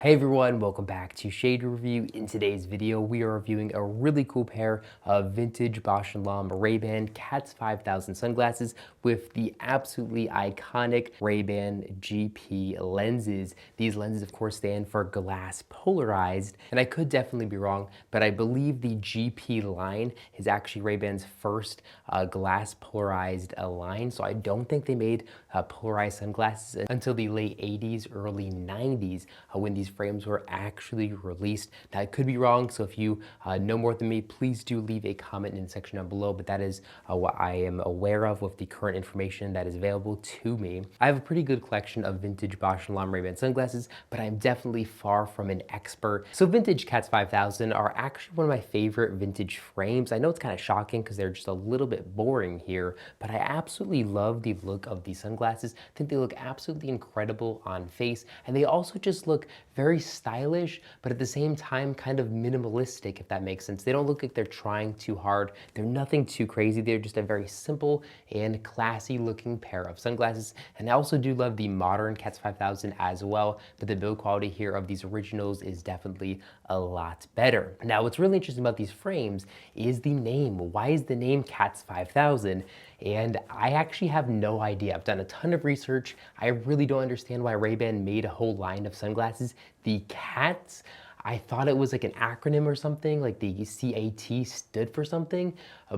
Hey everyone, welcome back to Shade Review. In today's video, we are reviewing a really cool pair of vintage Bausch & Lomb Ray-Ban Cats 5000 sunglasses with the absolutely iconic Ray-Ban GP lenses. These lenses, of course, stand for Glass Polarized, and I could definitely be wrong, but I believe the GP line is actually Ray-Ban's first glass polarized line, so I don't think they made polarized sunglasses until the late 80s, early 90s, when these frames were actually released. Now, I could be wrong, so if you know more than me, please do leave a comment in the section down below, but that is what I am aware of with the current information that is available to me. I have a pretty good collection of vintage Bausch & Lomb Ray-Ban sunglasses, but I'm definitely far from an expert. So vintage Cats 5000 are actually one of my favorite vintage frames. I know it's kind of shocking because they're just a little bit boring here, but I absolutely love the look of these sunglasses. I think they look absolutely incredible on face, and they also just look very stylish, but at the same time kind of minimalistic, if that makes sense. They don't look like they're trying too hard. They're nothing too crazy. They're just a very simple and classy looking pair of sunglasses. And I also do love the modern Cats 5000 as well, but the build quality here of these originals is definitely a lot better. Now, what's really interesting about these frames is the name. Why is the name Cats 5000? And I actually have no idea. I've done a ton of research. I really don't understand why Ray-Ban made a whole line of sunglasses. The Cats, I thought it was like an acronym or something, like the CAT stood for something,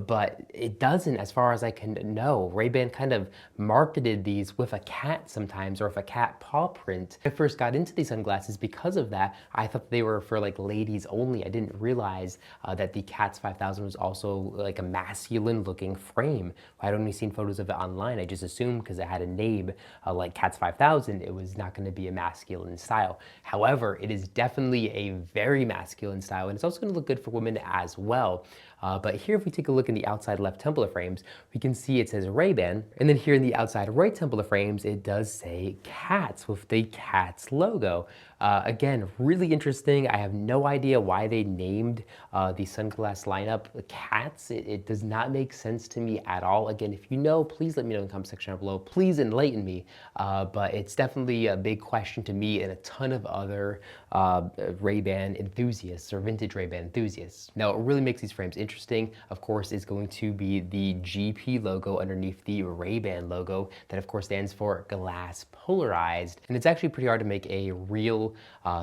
but it doesn't as far as I can know. Ray-Ban kind of marketed these with a cat sometimes, or with a cat paw print. When I first got into these sunglasses because of that, I thought they were for like ladies only. I didn't realize that the Cats 5000 was also like a masculine looking frame. I'd only seen photos of it online. I just assumed because it had a name like Cats 5000, it was not going to be a masculine style. However, it is definitely a very masculine style, and it's also going to look good for women as well. But here, if we take a look in the outside left temple of frames, we can see it says Ray-Ban, and then here in the outside right temple of frames, it does say Cats with the Cats logo. Again, really interesting. I have no idea why they named the sunglass lineup Cats. It does not make sense to me at all. Again, if you know, please let me know in the comment section down below. Please enlighten me. But it's definitely a big question to me and a ton of other Ray-Ban enthusiasts or vintage Ray-Ban enthusiasts. Now, what really makes these frames interesting, of course, is going to be the GP logo underneath the Ray-Ban logo that, of course, stands for Glass Polarized. And it's actually pretty hard to make a real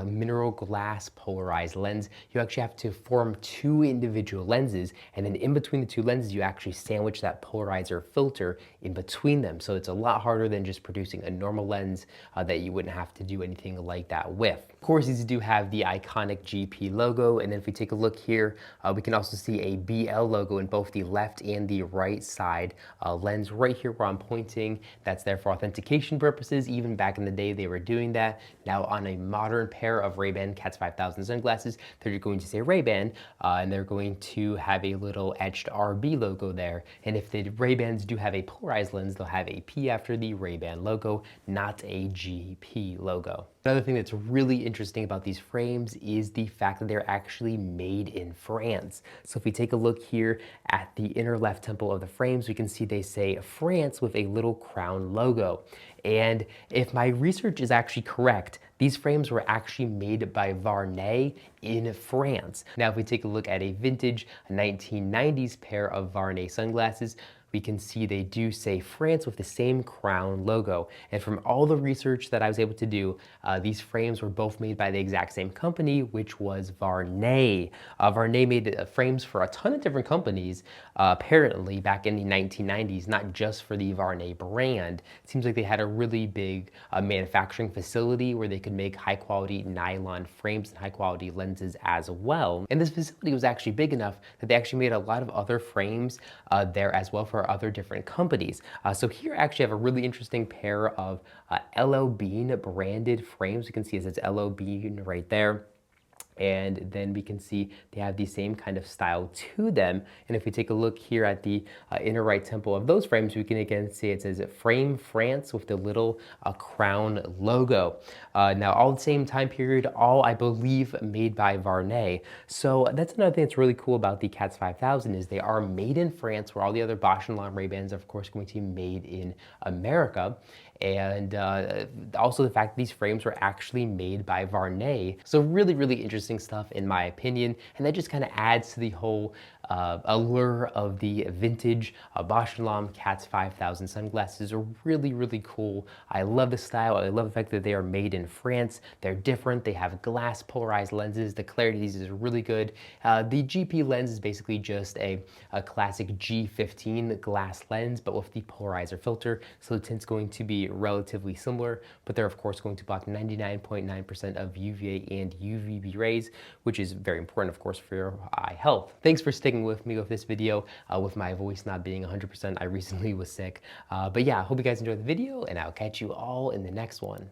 mineral glass polarized lens. You actually have to form two individual lenses, and then in between the two lenses, you actually sandwich that polarizer filter in between them. So it's a lot harder than just producing a normal lens that you wouldn't have to do anything like that with. Of course, these do have the iconic GP logo, and then if we take a look here, we can also see a BL logo in both the left and the right side lens right here where I'm pointing. That's there for authentication purposes. Even back in the day, they were doing that. Now on a modern pair of Ray-Ban Cats 5000 sunglasses, they're going to say Ray-Ban, and they're going to have a little etched RB logo there. And if the Ray-Bans do have a polarized lens, they'll have a P after the Ray-Ban logo, not a GP logo. Another thing that's really interesting about these frames is the fact that they're actually made in France. So if we take a look here at the inner left temple of the frames, we can see they say France with a little crown logo. And if my research is actually correct, these frames were actually made by Varney in France. Now, if we take a look at a vintage 1990s pair of Varney sunglasses, we can see they do say France with the same crown logo. And from all the research that I was able to do, these frames were both made by the exact same company, which was Varney. Varney made frames for a ton of different companies, apparently back in the 1990s, not just for the Varney brand. It seems like they had a really big manufacturing facility where they could make high quality nylon frames and high quality lenses as well. And this facility was actually big enough that they actually made a lot of other frames there as well for other different companies. So here I actually have a really interesting pair of LL Bean branded frames. You can see it says LL Bean right there. And then we can see they have the same kind of style to them. And if we take a look here at the inner right temple of those frames, we can again see it says Frame France with the little crown logo. Now, all the same time period, all I believe made by Varney. So that's another thing that's really cool about the Cats 5000 is they are made in France, where all the other Bausch & Lomb Ray-Bans are of course going to be made in America. and also the fact that these frames were actually made by Varney. So really, really interesting stuff in my opinion, and that just kind of adds to the whole allure of the vintage Bausch & Lomb CATS 5000 sunglasses. Are really, really cool. I love the style. I love the fact that they are made in France. They're different. They have glass polarized lenses. The clarity of these is really good. The GP lens is basically just a classic G15 glass lens, but with the polarizer filter. So the tint's going to be relatively similar, but they're of course going to block 99.9% of UVA and UVB rays, which is very important, of course, for your eye health. Thanks for sticking with me with this video, with my voice not being 100%. I recently was sick. But yeah, I hope you guys enjoyed the video, and I'll catch you all in the next one.